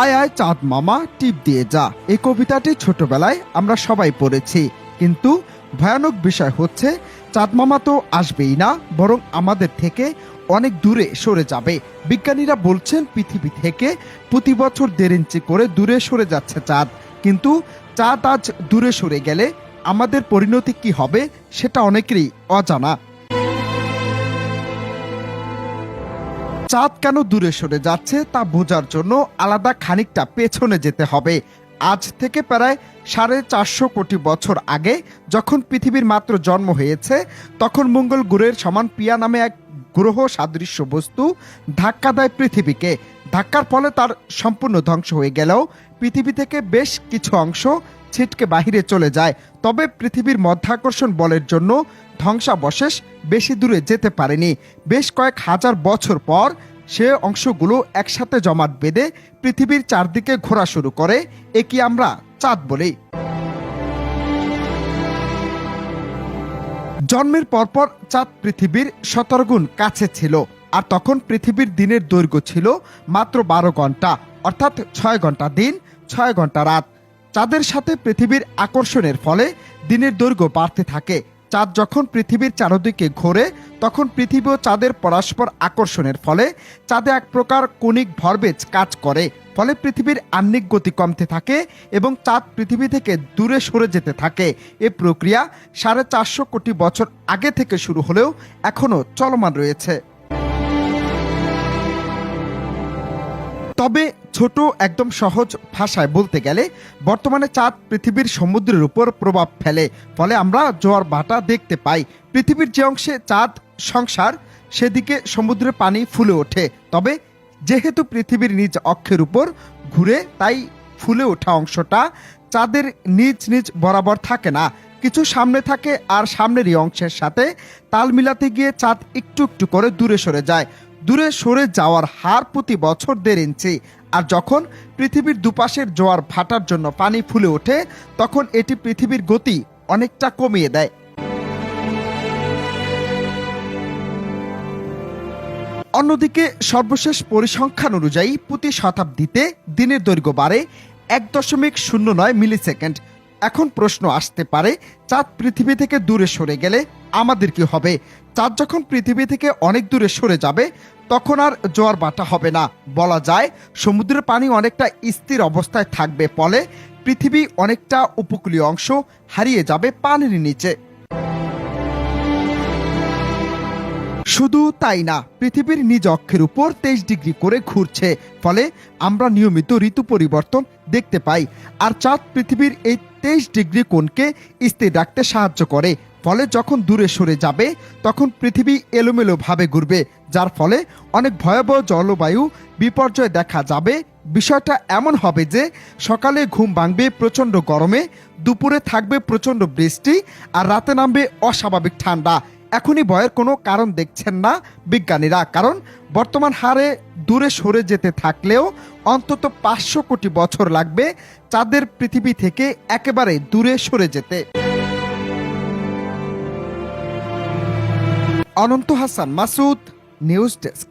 আয় আয় চাঁদ মামা টিপ দিয়ে যা, এই কবিতাটি ছোটবেলায় আমরা সবাই পড়েছি। কিন্তু ভয়ানক বিষয় হচ্ছে চাঁদ মামা তো আসবেই না, বরং আমাদের থেকে অনেক দূরে সরে যাবে। বিজ্ঞানীরা বলছেন পৃথিবী থেকে প্রতি বছর 1.5 ইঞ্চি করে দূরে সরে যাচ্ছে চাঁদ। কিন্তু চাঁদ আজ দূরে সরে গেলে আমাদের পরিণতি কি হবে সেটা অনেকেরই অজানা। চাঁদ কেন দূরে সরে যাচ্ছে তা বোঝার জন্য আলাদা খানিকটা পেছনে যেতে হবে। আজ থেকে প্রায় 450 কোটি বছর আগে যখন পৃথিবীর মাত্র জন্ম হয়েছে, তখন মঙ্গল গ্রহের সমান পিয়া নামে এক গ্রহ সাদৃশ্য বস্তু ধাক্কা দেয় পৃথিবীকে। ধাক্কার ফলে তার সম্পূর্ণ ধ্বংস হয়ে গেলেও পৃথিবী থেকে বেশ কিছু অংশ ছিটকে বাহিরে চলে যায়। তবে পৃথিবীর মধ্যাকর্ষণ বলের জন্য ধ্বংসাবশেষ বেশি দূরে যেতে পারেনি। বেশ কয়েক হাজার বছর পর সে অংশগুলো একসাথে জমাট বেঁধে পৃথিবীর চারদিকে ঘোরা শুরু করে। একে আমরা চাঁদ বলি। জন্মের পরপর চাঁদ পৃথিবীর 17 গুণ কাছে ছিল, আর তখন পৃথিবীর দিনের দৈর্ঘ্য ছিল মাত্র 12 ঘন্টা, অর্থাৎ 6 ঘন্টা দিন 6 ঘন্টা রাত। চাঁদের সাথে পৃথিবীর আকর্ষণের ফলে দিনের দৈর্ঘ্য বাড়তে থাকে। চাঁদ যখন পৃথিবীর চারদিকে ঘোরে, তখন পৃথিবী ও চাঁদের পরস্পর আকর্ষণের ফলে চাঁদে এক প্রকার কণিক ভরবেগ কাজ করে। ফলে পৃথিবীর আহ্নিক গতি কমতে থাকে এবং চাঁদ পৃথিবী থেকে দূরে সরে যেতে থাকে। এই প্রক্রিয়া 450 কোটি বছর আগে থেকে শুরু হলেও এখনো চলমান রয়েছে। তবে ছোট একদম সহজ ভাষায় বলতে গেলে বর্তমানে চাঁদ পৃথিবীর সমুদ্রের উপর প্রভাব ফেলে, ফলে আমরা জোয়ার ভাটা দেখতে পাই। পৃথিবীর যে অংশে চাঁদ সংসার সেদিকে সমুদ্রের পানি ফুলে ওঠে। তবে যেহেতু পৃথিবীর নিজ অক্ষের উপর ঘুরে, তাই ফুলে ওঠা অংশটা চাঁদের নিজ নিজ বরাবর থাকে না, কিছু সামনে থাকে, আর সামনের এই অংশের সাথে তাল মিলাতে গিয়ে চাঁদ একটু একটু করে দূরে সরে যায়। দূরে সরে যাওয়ার হার প্রতি বছর 1.5 ইঞ্চি। আর যখন পৃথিবীর দুপাশের জোয়ার ভাটার জন্য পানি ফুলে ওঠে, তখন এটি পৃথিবীর গতি অনেকটা কমিয়ে দেয়। অন্যদিকে সর্বশেষ পরিসংখ্যান অনুযায়ী প্রতি শতাব্দীতে দিনের দৈর্ঘ্য বাড়ে 1.09 মিলিসেকেন্ড। এখন প্রশ্ন আসতে পারে, চাঁদ পৃথিবী থেকে দূরে সরে গেলে আমাদের কি হবে? চাঁদ যখন পৃথিবী থেকে অনেক দূরে সরে যাবে, তখন আর জোয়ার ভাটা হবে না। বলা যায় সমুদ্রের পানি অনেকটা স্থির অবস্থায় থাকবে, ফলে পৃথিবী অনেকটা উপকূলীয় অংশ হারিয়ে যাবে পানির নিচে। শুধু তাই না, পৃথিবীর নিজ অক্ষের উপর 23 ডিগ্রি করে ঘুরছে, ফলে আমরা নিয়মিত ঋতু পরিবর্তন দেখতে পাই। আর চাঁদ পৃথিবীর এই 23 ডিগ্রি কোণকে স্থির রাখতে সাহায্য করে। ফলে যখন দূরে সরে যাবে, তখন পৃথিবী এলোমেলো ভাবে ঘুরবে, যার ফলে অনেক ভয়াবহ জলবায়ু বিপর্যয় দেখা যাবে। বিষয়টা এমন হবে যে সকালে ঘুম ভাঙবে প্রচণ্ড গরমে, দুপুরে থাকবে প্রচণ্ড বৃষ্টি, আর রাতে নামবে অস্বাভাবিক ঠান্ডা। এখনই ভয়ের কোনো কারণ দেখছেন না বিজ্ঞানীরা, কারণ বর্তমান হারে দূরে সরে যেতে থাকলেও অন্তত 500 কোটি বছর লাগবে চাঁদের পৃথিবী থেকে একেবারে দূরে সরে যেতে। অনন্ত হাসান মাসুদ, নিউজ ডেস্ক।